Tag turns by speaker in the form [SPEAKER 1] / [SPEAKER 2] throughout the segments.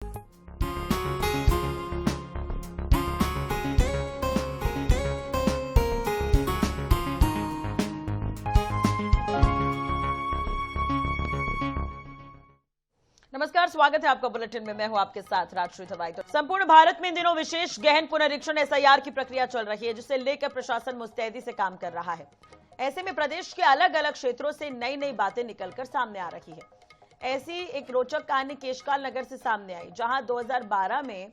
[SPEAKER 1] नमस्कार, स्वागत है आपका बुलेटिन में। मैं हूं आपके साथ राजश्री थवाई। तो संपूर्ण भारत में इन दिनों विशेष गहन पुनरीक्षण एसआईआर की प्रक्रिया चल रही है, जिसे लेकर प्रशासन मुस्तैदी से काम कर रहा है। ऐसे में प्रदेश के अलग अलग क्षेत्रों से नई नई बातें निकलकर सामने आ रही है। ऐसी एक रोचक कहानी केशकाल नगर से सामने आई, जहां 2012 में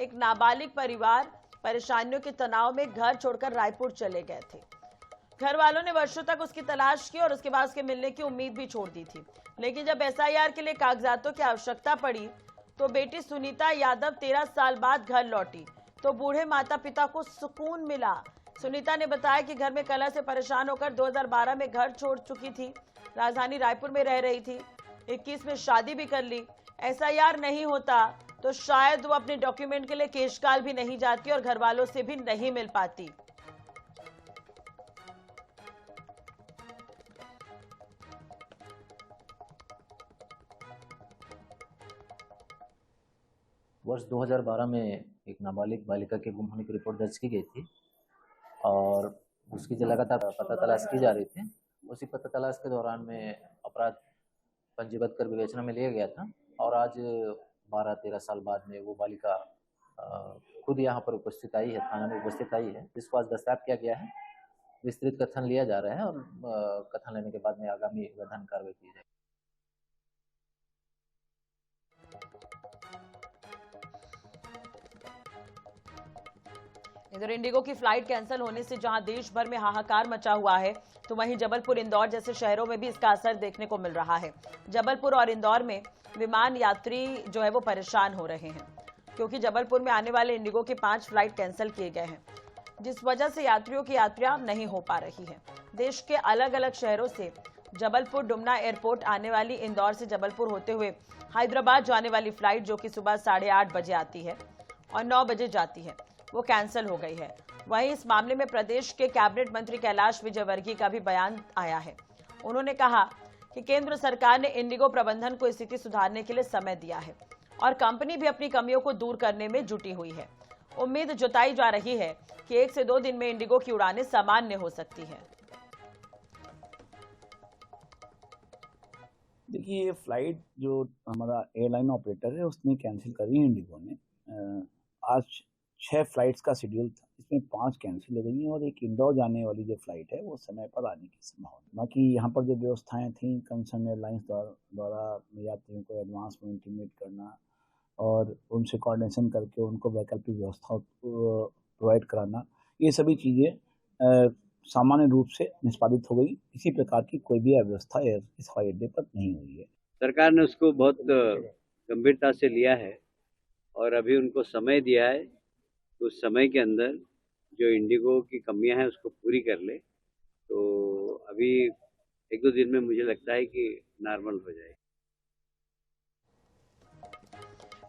[SPEAKER 1] एक नाबालिग परिवार परेशानियों के तनाव में घर छोड़कर रायपुर चले गए थे। घर वालों ने वर्षों तक उसकी तलाश की और उसके बाद उसके मिलने की उम्मीद भी छोड़ दी थी। लेकिन जब एसआईआर के लिए कागजातों की आवश्यकता पड़ी तो बेटी सुनीता यादव 13 साल बाद घर लौटी तो बूढ़े माता पिता को सुकून मिला। सुनीता ने बताया कि घर में कलह से परेशान होकर 2012 में घर छोड़ चुकी थी। राजधानी रायपुर में रह रही थी। 21 में शादी भी कर ली। एसआईआर नहीं होता तो शायद वो अपने डॉक्यूमेंट के लिए केशकाल भी नहीं जाती और घर वालों से भी नहीं मिल पाती।
[SPEAKER 2] वर्ष 2012 में एक नाबालिग बालिका के गुम होने की रिपोर्ट दर्ज की गई थी और उसकी जो लगातार पता तलाश की जा रही थी। उसी पता तलाश के दौरान में अपराध पंजीबद्ध कर विवेचना में लिया गया था और आज 12-13 साल बाद में वो बालिका खुद यहाँ पर उपस्थित आई है, थाना में उपस्थित आई है, जिसको आज दस्तावेज किया गया है। विस्तृत कथन लिया जा रहा है और कथन लेने के बाद में आगामी विधान कार्रवाई की जाएगी।
[SPEAKER 1] इधर इंडिगो की फ्लाइट कैंसिल होने से जहां देश भर में हाहाकार मचा हुआ है, तो वहीं जबलपुर, इंदौर जैसे शहरों में भी इसका असर देखने को मिल रहा है। जबलपुर और इंदौर में विमान यात्री जो है वो परेशान हो रहे हैं, क्योंकि जबलपुर में आने वाले इंडिगो के 5 फ्लाइट कैंसिल किए गए हैं, जिस वजह से यात्रियों की यात्रा नहीं हो पा रही है। देश के अलग अलग शहरों से जबलपुर डुमना एयरपोर्ट आने वाली, इंदौर से जबलपुर होते हुए हैदराबाद जाने वाली फ्लाइट, जो कि सुबह 8:30 बजे आती है और 9 बजे जाती है, वो कैंसिल हो गई है। वहीं इस मामले में प्रदेश के कैबिनेट मंत्री कैलाश विजयवर्गीय का भी बयान आया है। उन्होंने कहा कि केंद्र सरकार ने इंडिगो प्रबंधन को स्थिति सुधारने के लिए समय दिया है और कंपनी भी अपनी कमियों को दूर करने में जुटी हुई है। उम्मीद जताई जा रही है कि 1 से 2 दिन में इंडिगो की उड़ानें सामान्य हो सकती है।
[SPEAKER 3] देखिए, ये फ्लाइट जो हमारा एयरलाइन ऑपरेटर है उसने कैंसिल करी है इंडिगो ने। आज 6 फ्लाइट्स का शेड्यूल था, इसमें 5 कैंसिल हो गई हैं और एक इंदौर जाने वाली जो फ्लाइट है वो समय पर आने की संभावना। बाकी यहाँ पर जो व्यवस्थाएं थी कंसर्न एयरलाइंस द्वारा यात्रियों को एडवांस में इंटीमेट करना और उनसे कोऑर्डिनेशन करके उनको वैकल्पिक व्यवस्था प्रोवाइड कराना, ये सभी चीज़ें सामान्य रूप से निष्पादित हो गई। इसी प्रकार की कोई भी अव्यवस्था इस हवाई अड्डे पर नहीं हुई है।
[SPEAKER 4] सरकार ने उसको बहुत गंभीरता से लिया है और अभी उनको समय दिया है, उस समय के अंदर जो इंडिगो की कमियां हैं उसको पूरी कर ले, तो अभी 1-2 दिन में मुझे लगता है कि नॉर्मल हो जाए।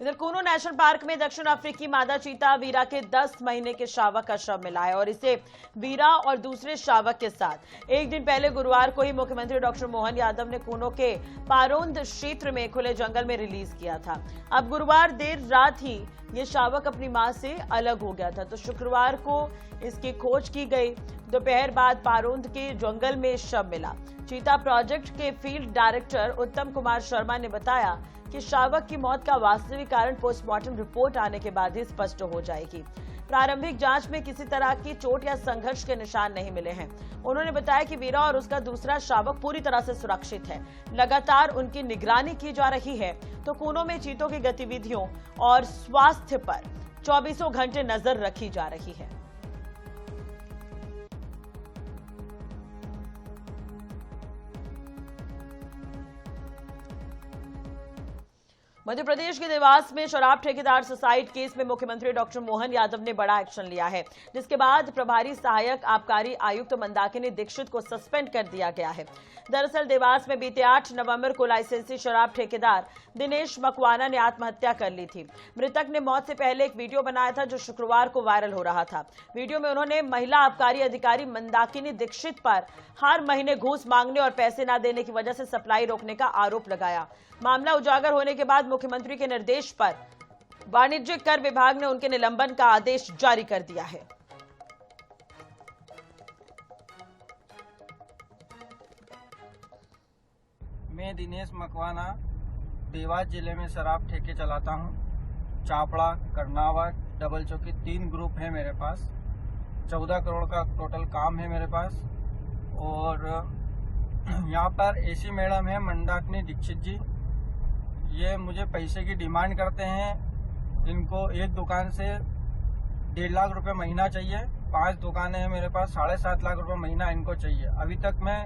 [SPEAKER 1] इधर कूनो नेशनल पार्क में दक्षिण अफ्रीकी मादा चीता वीरा के 10 महीने के शावक का शव मिला है और इसे वीरा और दूसरे शावक के साथ एक दिन पहले गुरुवार को ही मुख्यमंत्री डॉक्टर मोहन यादव ने कूनो के पारोंद क्षेत्र में खुले जंगल में रिलीज किया था। अब गुरुवार देर रात ही ये शावक अपनी मां से अलग हो गया था, तो शुक्रवार को इसकी खोज की गई। दोपहर बाद पारोंद के जंगल में शव मिला। चीता प्रोजेक्ट के फील्ड डायरेक्टर उत्तम कुमार शर्मा ने बताया कि शावक की मौत का वास्तविक कारण पोस्टमार्टम रिपोर्ट आने के बाद ही स्पष्ट हो जाएगी। प्रारंभिक जांच में किसी तरह की चोट या संघर्ष के निशान नहीं मिले हैं। उन्होंने बताया कि वीरा और उसका दूसरा शावक पूरी तरह से सुरक्षित है। लगातार उनकी निगरानी की जा रही है, तो कूनो में चीतों की गतिविधियों और स्वास्थ्य पर 24 घंटे नजर रखी जा रही है। मध्य प्रदेश के देवास में शराब ठेकेदार सुसाइड केस में मुख्यमंत्री डॉक्टर मोहन यादव ने बड़ा एक्शन लिया है, जिसके बाद प्रभारी सहायक आबकारी आयुक्त मंदाकिनी दीक्षित को सस्पेंड कर दिया गया है। दरअसल देवास में बीते 8 नवंबर को लाइसेंसी शराब ठेकेदार दिनेश मकवाना ने आत्महत्या कर ली थी। मृतक ने मौत से पहले एक वीडियो बनाया था जो शुक्रवार को वायरल हो रहा था। वीडियो में उन्होंने महिला आबकारी अधिकारी मंदाकिनी दीक्षित पर हर महीने घूस मांगने और पैसे न देने की वजह से सप्लाई रोकने का आरोप लगाया। मामला उजागर होने के बाद मुख्यमंत्री के निर्देश पर वाणिज्यिक कर विभाग ने उनके निलंबन का आदेश जारी कर दिया है।
[SPEAKER 5] मैं दिनेश मकवाना देवास जिले में शराब ठेके चलाता हूँ। चापड़ा, करनावा, डबल चौकी 3 ग्रुप है मेरे पास। 14 करोड़ का टोटल काम है मेरे पास। और यहाँ पर एसी मैडम है मंदाकिनी दीक्षित जी, ये मुझे पैसे की डिमांड करते हैं। इनको एक दुकान से 1.5 लाख रुपए महीना चाहिए। 5 दुकानें हैं मेरे पास, 7.5 लाख रुपए महीना इनको चाहिए। अभी तक मैं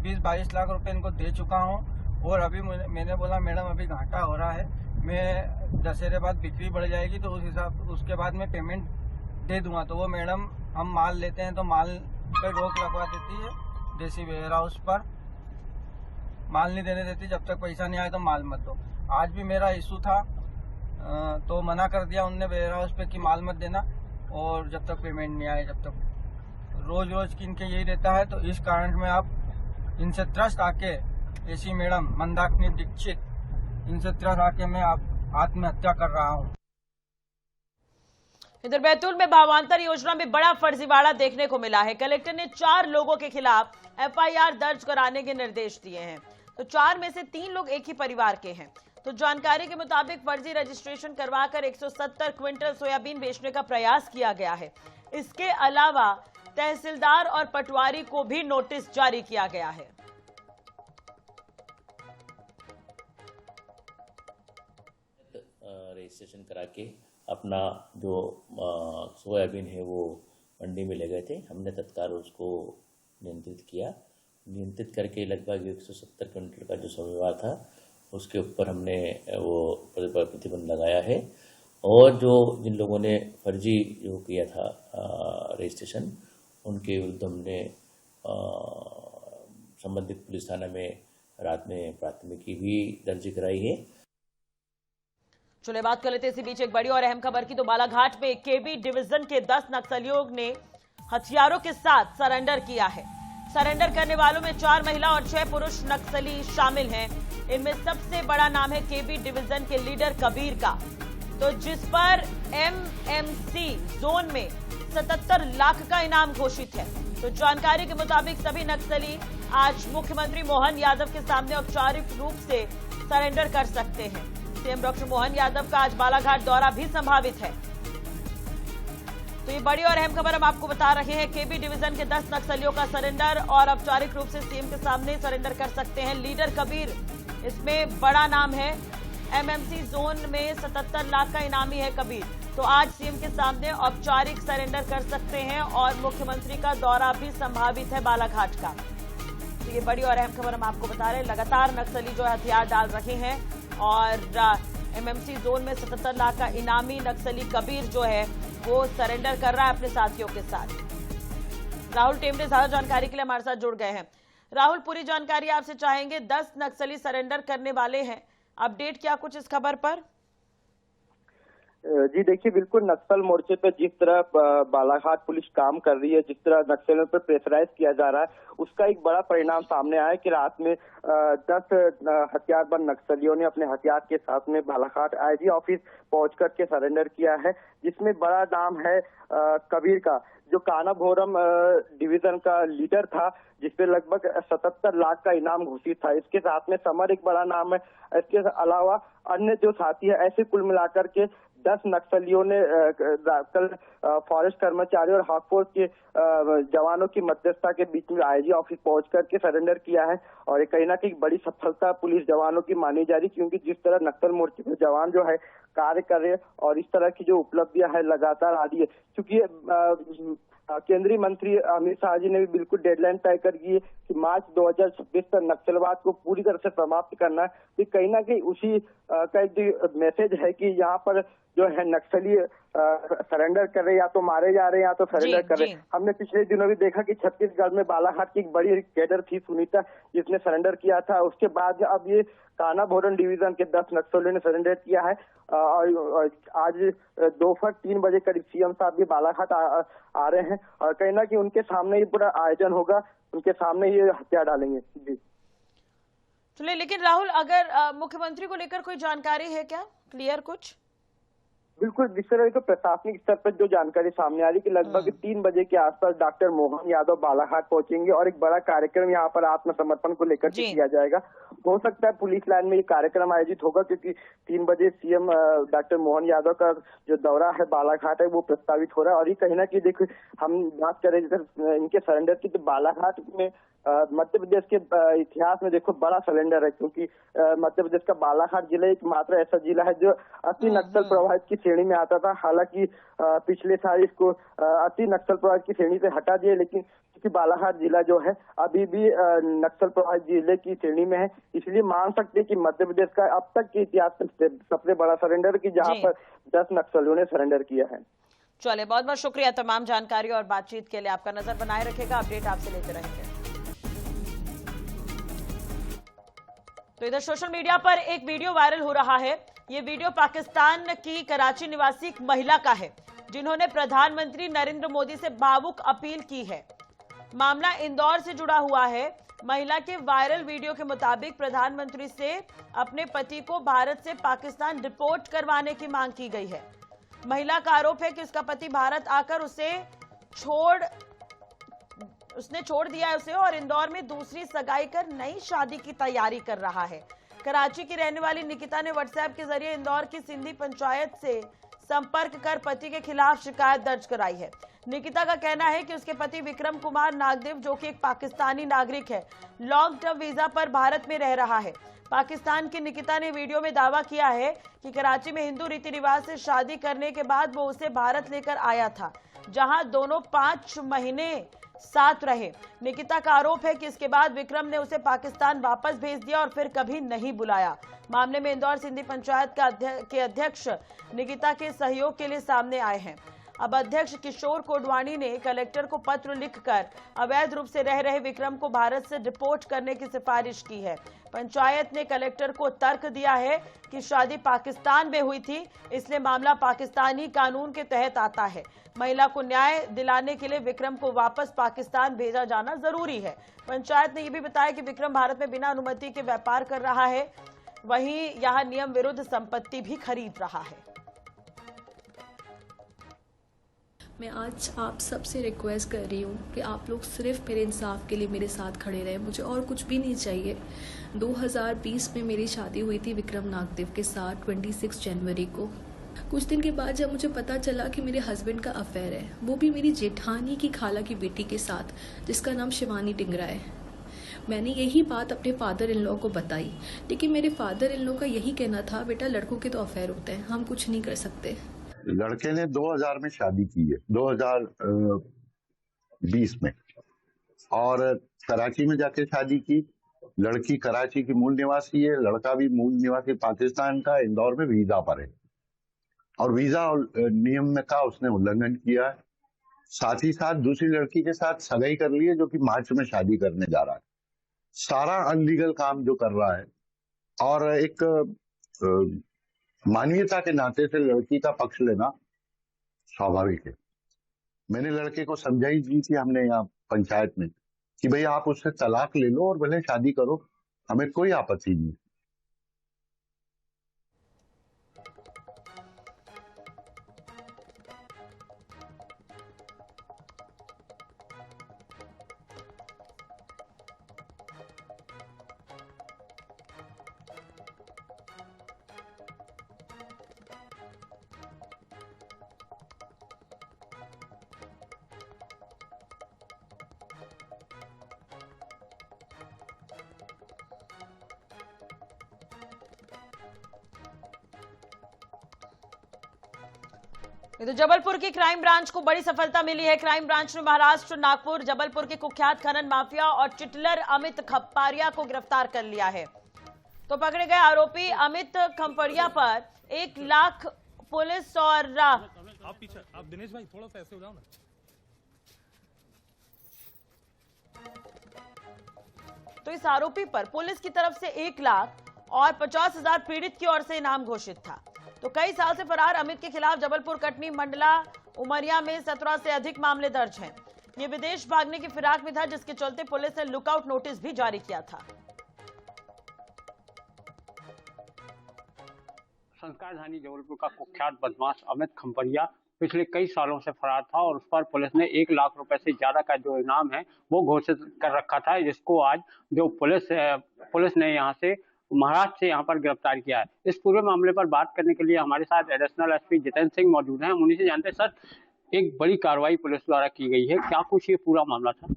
[SPEAKER 5] 20-22 लाख रुपए इनको दे चुका हूँ। और अभी मैंने बोला मैडम अभी घाटा हो रहा है, मैं दशहरे बाद बिक्री बढ़ जाएगी तो उसके बाद मैं पेमेंट दे दूंगा। तो वो मैडम हम माल लेते हैं तो माल पर रोक लगवा देती है, देसी वेयर हाउस पर माल नहीं देने देती। जब तक पैसा नहीं आए तो माल मत दो। आज भी मेरा इशू था तो मना कर दिया उनने वेयर हाउस पे कि माल मत देना, और जब तक पेमेंट नहीं आए जब तक रोज रोज की इनके यही रहता है। तो इस कारण में आप इनसे त्रस्त आके एसी मैडम मंदाकिनी दीक्षित, इनसे त्रस्त आके मैं आत्महत्या कर रहा हूँ।
[SPEAKER 1] इधर बैतूल में भावांतर योजना में बड़ा फर्जीवाड़ा देखने को मिला है। कलेक्टर ने 4 लोगों के खिलाफ एफआईआर दर्ज कराने के निर्देश दिए हैं। तो 4 में से 3 लोग एक ही परिवार के हैं। तो जानकारी के मुताबिक फर्जी रजिस्ट्रेशन करवाकर 170 क्विंटल सोयाबीन बेचने का प्रयास किया गया है। इसके अलावा तहसीलदार और पटवारी को भी नोटिस जारी किया गया है।
[SPEAKER 6] रजिस्ट्रेशन करा के अपना जो सोयाबीन है वो मंडी में ले गए थे। हमने तत्काल उसको नियंत्रित करके लगभग 170 क्विंटल का जो स्वाभिमान था उसके ऊपर हमने वो प्रतिबंध लगाया है। और जो जिन लोगों ने फर्जी जो किया था रजिस्ट्रेशन, उनके विरुद्ध हमने संबंधित पुलिस थाना में रात में प्राथमिकी भी दर्ज कराई है।
[SPEAKER 1] चलिए बात कर लेते हैं इसी बीच एक बड़ी और अहम खबर की। तो बालाघाट में केबी डिवीजन के 10 नक्सलियों ने हथियारों के साथ सरेंडर किया है। सरेंडर करने वालों में 4 महिला और 6 पुरुष नक्सली शामिल हैं। इनमें सबसे बड़ा नाम है केबी डिवीजन के लीडर कबीर का, तो जिस पर एमएमसी जोन में 77 लाख का इनाम घोषित है। तो जानकारी के मुताबिक सभी नक्सली आज मुख्यमंत्री मोहन यादव के सामने औपचारिक रूप से सरेंडर कर सकते हैं। सीएम डॉक्टर मोहन यादव का आज बालाघाट दौरा भी संभावित है। तो ये बड़ी और अहम खबर हम आपको बता रहे हैं। केबी डिवीजन के 10 नक्सलियों का सरेंडर और औपचारिक रूप से सीएम के सामने सरेंडर कर सकते हैं। लीडर कबीर इसमें बड़ा नाम है। एमएमसी जोन में 77 लाख का इनामी है कबीर। तो आज सीएम के सामने औपचारिक सरेंडर कर सकते हैं और मुख्यमंत्री का दौरा भी संभावित है बालाघाट का। तो ये बड़ी और अहम खबर हम आपको बता रहे हैं। लगातार नक्सली जो है हथियार डाल रहे हैं और एमएमसी जोन में 77 लाख का इनामी नक्सली कबीर जो है वो सरेंडर कर रहा है अपने साथियों के साथ। राहुल टेमरे ज्यादा जानकारी के लिए हमारे साथ जुड़ गए हैं। राहुल, पूरी जानकारी आपसे चाहेंगे। 10 नक्सली सरेंडर करने वाले हैं, अपडेट क्या कुछ इस खबर पर?
[SPEAKER 7] जी देखिए, बिल्कुल नक्सल मोर्चे पे जिस तरह बालाघाट पुलिस काम कर रही है, जिस तरह नक्सलियों पर प्रेशराइज किया जा रहा है, उसका एक बड़ा परिणाम सामने आया कि रात में 10 हथियारबंद नक्सलियों ने अपने हथियार के साथ में बालाघाट आईजी ऑफिस पहुंच करके सरेंडर किया है, जिसमें बड़ा नाम है कबीर का, जो कानाभोरम डिवीजन का लीडर था, जिसपे लगभग 77 लाख का इनाम घोषित था। इसके साथ में समर एक बड़ा नाम है। इसके अलावा अन्य जो साथी है, ऐसे कुल मिलाकर के 10 नक्सलियों ने कल फॉरेस्ट कर्मचारी और हाकफोर्स के जवानों की मध्यस्थता के बीच में आईजी ऑफिस पहुंच करके सरेंडर किया है। और ये कहीं ना कहीं बड़ी सफलता पुलिस जवानों की मानी जा रही, क्योंकि जिस तरह नक्सल मोर्चे में जवान जो है कार्य कर रहे हैं और इस तरह की जो उपलब्धियां है लगातार आ रही है, क्योंकि केंद्रीय मंत्री अमित शाह जी ने भी बिल्कुल डेडलाइन तय कर दी है कि मार्च 2026 तक नक्सलवाद को पूरी तरह से समाप्त करना है। तो कहीं ना कहीं उसी का एक मैसेज है कि यहाँ पर जो है नक्सली सरेंडर कर रहे, या तो मारे जा रहे हैं या तो सरेंडर कर रहे हैं। हमने पिछले दिनों भी देखा कि छत्तीसगढ़ में बालाघाट की एक बड़ी कैडर थी सुनीता, जिसने सरेंडर किया था। उसके बाद अब ये कानाभोरम डिवीजन के 10 नक्सलियों ने सरेंडर किया है। और आज दोपहर 3 बजे करीब सीएम साहब भी बालाघाट आ रहे हैं और कहीं ना कहीं उनके सामने ये पूरा आयोजन होगा, उनके सामने ये हथियार डालेंगे। जी
[SPEAKER 1] चलिए, लेकिन राहुल, अगर मुख्यमंत्री को लेकर कोई जानकारी है क्या, क्लियर कुछ?
[SPEAKER 7] बिल्कुल, जिस तरह के प्रशासनिक स्तर पर जो जानकारी सामने आ रही कि लगभग 3 बजे के आसपास डॉक्टर मोहन यादव बालाघाट पहुंचेंगे और एक बड़ा कार्यक्रम यहाँ पर आत्मसमर्पण को लेकर के किया जाएगा। हो सकता है पुलिस लाइन में ये कार्यक्रम आयोजित होगा, क्योंकि 3 बजे सीएम डॉक्टर मोहन यादव का जो दौरा है बालाघाट है वो प्रस्तावित हो रहा है। और ये कहीं ना कहीं देखो, हम बात करें इनके सरेंडर की, तो बालाघाट में मध्य प्रदेश के इतिहास में देखो बड़ा सिलेंडर है, क्योंकि मध्य प्रदेश का बालाघाट जिला एकमात्र ऐसा जिला है जो अति नक्सल प्रभावित की श्रेणी में आता था। हालांकि पिछले साल इसको अति नक्सल प्रभावित की श्रेणी से हटा दिए, लेकिन क्योंकि बालाघाट जिला जो है अभी भी नक्सल प्रभावित जिले की श्रेणी में है, इसलिए मान सकते हैं कि मध्य प्रदेश का अब तक के इतिहास में सबसे बड़ा सरेंडर की जहाँ पर 10 नक्सलियों ने सरेंडर किया है।
[SPEAKER 1] चलिए, बहुत बहुत शुक्रिया तमाम जानकारी और बातचीत के लिए। आपका नजर बनाए रखेगा, अपडेट आपसे लेते रहेंगे। तो इधर सोशल मीडिया पर एक वीडियो वायरल हो रहा है। ये वीडियो पाकिस्तान की कराची निवासी एक महिला का है, जिन्होंने प्रधानमंत्री नरेंद्र मोदी से भावुक अपील की है। मामला इंदौर से जुड़ा हुआ है। महिला के वायरल वीडियो के मुताबिक प्रधानमंत्री से अपने पति को भारत से पाकिस्तान डिपोर्ट करवाने की मांग की गई है। महिला का आरोप है कि उसका पति भारत आकर उसने छोड़ दिया है उसे और इंदौर में दूसरी सगाई कर नई शादी की तैयारी कर रहा है। कराची की रहने वाली निकिता ने व्हाट्सएप के जरिए इंदौर की सिंधी पंचायत से संपर्क कर पति के खिलाफ शिकायत दर्ज कराई है। निकिता का कहना है कि उसके पति विक्रम कुमार नागदेव, जो कि एक पाकिस्तानी नागरिक है, लॉन्ग टर्म वीजा पर भारत में रह रहा है। पाकिस्तान की निकिता ने वीडियो में दावा किया है कि कराची में हिंदू रीति रिवाज से शादी करने के बाद वो उसे भारत लेकर आया था, जहां दोनों 5 महीने साथ रहे। निकिता का आरोप है कि इसके बाद विक्रम ने उसे पाकिस्तान वापस भेज दिया और फिर कभी नहीं बुलाया। मामले में इंदौर सिंधी पंचायत के अध्यक्ष निकिता के सहयोग के लिए सामने आए हैं। अब अध्यक्ष किशोर कोडवाणी ने कलेक्टर को पत्र लिखकर अवैध रूप से रह रहे विक्रम को भारत से डिपोर्ट करने की सिफारिश की है। पंचायत ने कलेक्टर को तर्क दिया है कि शादी पाकिस्तान में हुई थी, इसलिए मामला पाकिस्तानी कानून के तहत आता है। महिला को न्याय दिलाने के लिए विक्रम को वापस पाकिस्तान भेजा जाना जरूरी है। पंचायत ने यह भी बताया कि विक्रम भारत में बिना अनुमति के व्यापार कर रहा है, वहीं यहां नियम विरुद्ध संपत्ति भी खरीद रहा है।
[SPEAKER 8] मैं आज आप सबसे रिक्वेस्ट कर रही हूँ कि आप लोग सिर्फ मेरे इंसाफ के लिए मेरे साथ खड़े रहें, मुझे और कुछ भी नहीं चाहिए। 2020 में मेरी शादी हुई थी विक्रम नागदेव के साथ 26 जनवरी को। कुछ दिन के बाद जब मुझे पता चला कि मेरे हस्बैंड का अफेयर है, वो भी मेरी जेठानी की खाला की बेटी के साथ, जिसका नाम शिवानी डिंगरा है। मैंने यही बात अपने फादर इन लॉ को बताई, लेकिन मेरे फादर इन लॉ का यही कहना था, बेटा लड़कों के तो अफेयर होते हैं, हम कुछ नहीं कर सकते।
[SPEAKER 9] लड़के ने 2000 में शादी की है, 2020 में, और कराची में जाके शादी की। लड़की कराची की मूल निवासी है, लड़का भी मूल निवासी पाकिस्तान का, इंदौर में वीजा पर है, और वीजा नियम में का उसने उल्लंघन किया है। साथ ही साथ दूसरी लड़की के साथ सगाई कर ली है, जो कि मार्च में शादी करने जा रहा है। सारा अनलीगल काम जो कर रहा है, और एक मानवीयता के नाते से लड़की का पक्ष लेना स्वाभाविक है। मैंने लड़के को समझाई दी थी हमने यहाँ पंचायत में कि भाई आप उससे तलाक ले लो और भले शादी करो, हमें कोई आपत्ति नहीं।
[SPEAKER 1] तो जबलपुर की क्राइम ब्रांच को बड़ी सफलता मिली है। क्राइम ब्रांच ने महाराष्ट्र, नागपुर, जबलपुर के कुख्यात खनन माफिया और चिटलर अमित खप्पारिया को गिरफ्तार कर लिया है। तो पकड़े गए आरोपी अमित खप्पारिया पर 1 लाख पुलिस और
[SPEAKER 10] आप दिनेश भाई थोड़ा सा ऐसे हो जाओ ना।
[SPEAKER 1] तो इस आरोपी पर पुलिस की तरफ से 1 लाख और 50,000 पीड़ित की ओर से इनाम घोषित था। तो कई साल से फरार अमित के खिलाफ जबलपुर, कटनी, मंडला, उमरिया में 17 से अधिक मामले दर्ज हैं। ये विदेश भागने की फिराक में था, जिसके चलते पुलिस ने लुकआउट नोटिस भी जारी किया था।
[SPEAKER 11] संस्कारधानी जबलपुर का कुख्यात बदमाश अमित खम्परिया पिछले कई सालों से फरार था और उस पर पुलिस ने 1 लाख रुपए से ज्यादा का जो इनाम है वो घोषित कर रखा था, जिसको आज जो पुलिस ने यहाँ से महाराष्ट्र से यहाँ पर गिरफ्तार किया है। इस पूरे मामले पर बात करने के लिए हमारे साथ एडिशनल एसपी जितेंद्र सिंह मौजूद हैं। हम उन्हीं से जानते हैं, सर, एक बड़ी कार्रवाई पुलिस द्वारा की गई है, क्या कुछ ये पूरा मामला था?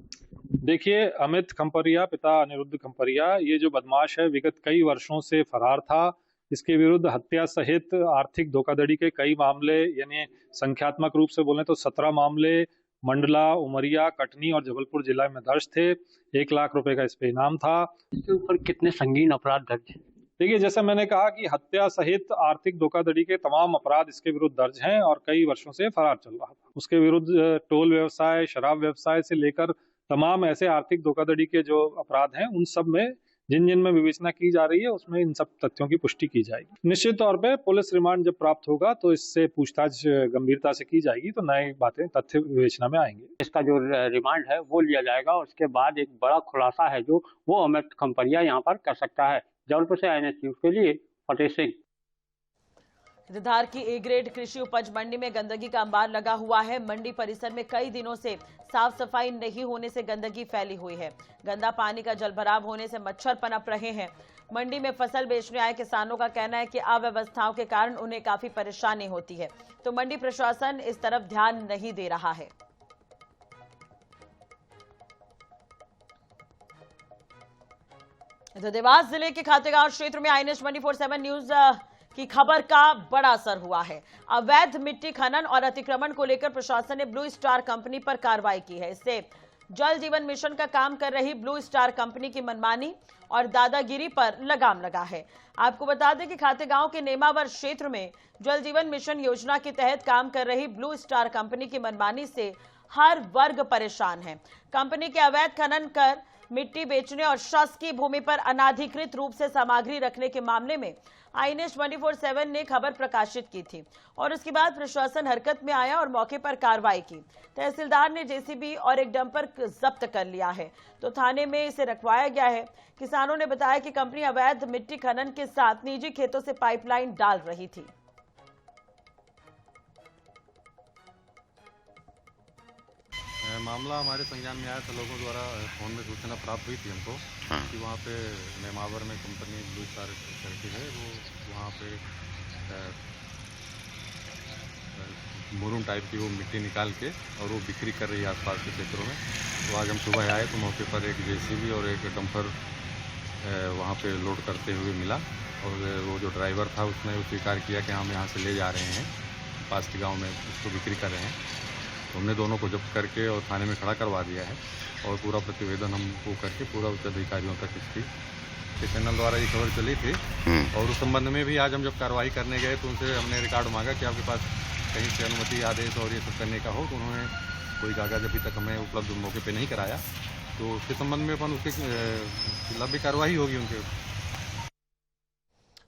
[SPEAKER 10] देखिए, अमित खम्परिया पिता अनिरुद्ध खम्परिया, ये जो बदमाश है विगत कई वर्षों से फरार था। इसके विरुद्ध हत्या सहित आर्थिक धोखाधड़ी के कई मामले, यानी संख्यात्मक रूप से बोलें तो 17 मामले मंडला, उमरिया, कटनी और जबलपुर जिला में दर्ज थे। 1 लाख रुपए का इस पे इनाम था।
[SPEAKER 11] इसके ऊपर कितने संगीन अपराध दर्ज हैं?
[SPEAKER 10] देखिए, जैसे मैंने कहा कि हत्या सहित आर्थिक धोखाधड़ी के तमाम अपराध इसके विरुद्ध दर्ज हैं और कई वर्षों से फरार चल रहा था। उसके विरुद्ध टोल व्यवसाय, शराब व्यवसाय से लेकर तमाम ऐसे आर्थिक धोखाधड़ी के जो अपराध हैं, उन सब में जिन में विवेचना की जा रही है, उसमें इन सब तथ्यों की पुष्टि की जाएगी। निश्चित तौर पे पुलिस रिमांड जब प्राप्त होगा तो इससे पूछताछ गंभीरता से की जाएगी, तो नई बातें, तथ्य विवेचना में आएंगे।
[SPEAKER 11] इसका जो रिमांड है वो लिया जाएगा। उसके बाद एक बड़ा खुलासा है जो वो अमित खम्परिया यहाँ पर कर सकता है। जबलपुर से INS न्यूज के लिए फतेह सिंह।
[SPEAKER 1] धार की A ग्रेड कृषि उपज मंडी में गंदगी का अंबार लगा हुआ है। मंडी परिसर में कई दिनों से साफ सफाई नहीं होने से गंदगी फैली हुई है। गंदा पानी का जलभराव होने से मच्छर पनप रहे हैं। मंडी में फसल बेचने आए किसानों का कहना है कि अव्यवस्थाओं के कारण उन्हें काफी परेशानी होती है, तो मंडी प्रशासन इस तरफ ध्यान नहीं दे रहा है। तो देवास जिले के खातेगांव क्षेत्र में INS 24/7 न्यूज की खबर का बड़ा असर हुआ है। अवैध मिट्टी खनन और अतिक्रमण को लेकर प्रशासन ने ब्लू स्टार कंपनी पर कार्रवाई की है। इससे जल जीवन मिशन का काम कर रही ब्लू स्टार कंपनी की मनमानी और दादागिरी पर लगाम लगा है। आपको बता दें कि खातेगांव के नेमावर क्षेत्र में जल जीवन मिशन योजना के तहत काम कर रही ब्लू स्टार कंपनी की मनमानी से हर वर्ग परेशान है। कंपनी के अवैध खनन कर मिट्टी बेचने और शासकीय भूमि पर अनाधिकृत रूप से सामग्री रखने के मामले में INS 24/7 ने खबर प्रकाशित की थी और उसके बाद प्रशासन हरकत में आया और मौके पर कार्रवाई की। तहसीलदार ने JCB और एक डंपर जब्त कर लिया है, तो थाने में इसे रखवाया गया है। किसानों ने बताया कि कंपनी अवैध मिट्टी खनन के साथ निजी खेतों से पाइपलाइन डाल रही थी।
[SPEAKER 12] मामला हमारे संज्ञान में आया था, लोगों द्वारा फोन में सूचना प्राप्त हुई थी हमको कि वहाँ पे नेमावर में कंपनी ब्लू स्टार करके है, वो वहाँ पे मुरुम टाइप की वो मिट्टी निकाल के और वो बिक्री कर रही है आसपास के क्षेत्रों में। तो आज हम सुबह आए तो मौके पर एक JCB और एक डंपर वहाँ पे लोड करते हुए मिला और वो जो ड्राइवर था उसने स्वीकार किया कि हम यहाँ से ले जा रहे हैं, पास के गाँव में उसको बिक्री कर रहे हैं। तो हमने दोनों को जब्त करके और थाने में खड़ा करवा दिया है और पूरा प्रतिवेदन हमको करके पूरा उच्च अधिकारियों तक इसकी चैनल द्वारा ये खबर चली थी। और उस संबंध में भी आज हम जब कार्रवाई करने गए तो उनसे हमने रिकॉर्ड मांगा कि आपके पास कहीं से अनुमति, आदेश और ये सब करने का हो, तो उन्होंने कोई कागज अभी तक हमें उपलब्ध मौके पे नहीं कराया। तो उसके संबंध में अपन उसके खिलाफ भी कार्रवाई होगी उनके।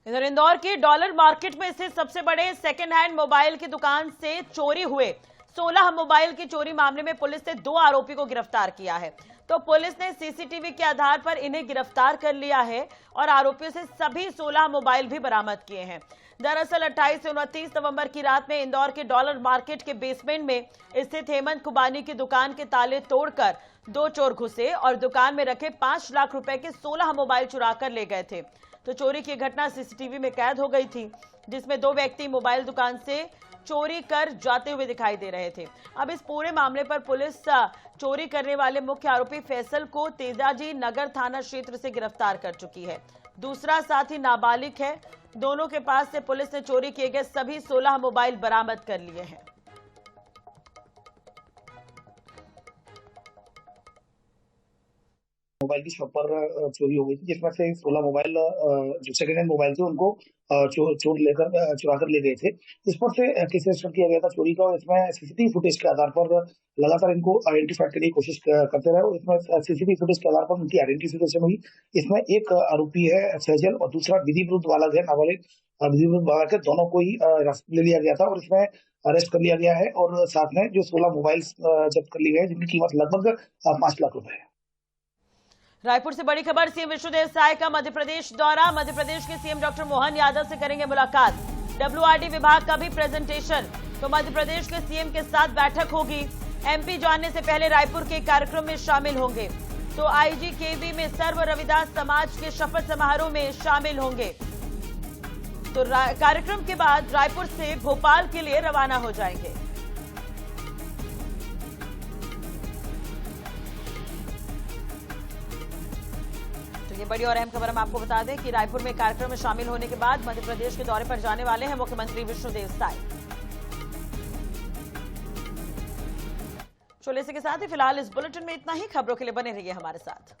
[SPEAKER 1] इधर इंदौर की डॉलर मार्केट में स्थित सबसे बड़े सेकेंड हैंड मोबाइल की दुकान से चोरी हुए 16 मोबाइल की चोरी मामले में पुलिस ने 2 आरोपी को गिरफ्तार किया है। तो पुलिस ने CCTV के आधार पर इन्हें गिरफ्तार कर लिया है और आरोपियों से सभी 16 मोबाइल भी बरामद किए हैं। दरअसल 28 से 29 नवंबर की रात में इंदौर के डॉलर मार्केट के बेसमेंट में स्थित हेमंत खुबानी की दुकान के ताले तोड़कर 2 चोर घुसे और दुकान में रखे 5 लाख रुपए के 16 मोबाइल चुरा कर ले गए थे। तो चोरी की घटना CCTV में कैद हो गई थी, जिसमें 2 व्यक्ति मोबाइल दुकान से चोरी कर जाते हुए दिखाई दे रहे थे। अब इस पूरे मामले पर पुलिस चोरी करने वाले मुख्य आरोपी फैसल को तेजाजी नगर थाना क्षेत्र से गिरफ्तार कर चुकी है। दूसरा साथी नाबालिग है। दोनों के पास से पुलिस ने चोरी किए गए सभी 16 मोबाइल बरामद कर लिए हैं।
[SPEAKER 13] मोबाइल की शॉप पर चोरी हो गई थी, जिसमें से 16 मोबाइल जो सेकेंड हैंड मोबाइल थे उनको चुरा कर ले गए थे। इस पर से केस रजिस्टर किया गया था चोरी का और इसमें CCTV फुटेज के आधार पर लगातार इनको आइडेंटिफाई करने की कोशिश करते रहे और इसमें CCTV फुटेज के आधार पर उनकी आइडेंटिफिकेशन हुई। इसमें एक आरोपी है सैजल और दूसरा विधि विरुद्ध बालक है, नाबालिग विधि विरुद्ध बालक है। दोनों को ही ले लिया गया था और इसमें अरेस्ट कर लिया गया है और साथ में जो 16 मोबाइल जब्त कर लिए गए जिनकी कीमत लगभग 5 लाख रुपए है।
[SPEAKER 1] रायपुर से बड़ी खबर, CM विष्णुदेव साय का मध्य प्रदेश दौरा। मध्य प्रदेश के CM डॉक्टर मोहन यादव से करेंगे मुलाकात। WRD विभाग का भी प्रेजेंटेशन। तो मध्य प्रदेश के सीएम के साथ बैठक होगी। MP जाने से पहले रायपुर के कार्यक्रम में शामिल होंगे। तो IGKB में सर्व रविदास समाज के शपथ समारोह में शामिल होंगे। तो कार्यक्रम के बाद रायपुर से भोपाल के लिए रवाना हो जाएंगे। ये बड़ी और अहम खबर हम आपको बता दें कि रायपुर में कार्यक्रम में शामिल होने के बाद मध्य प्रदेश के दौरे पर जाने वाले हैं मुख्यमंत्री विष्णुदेव साय। चलिए इसी के साथ ही फिलहाल इस बुलेटिन में इतना ही। खबरों के लिए बने रहिए हमारे साथ।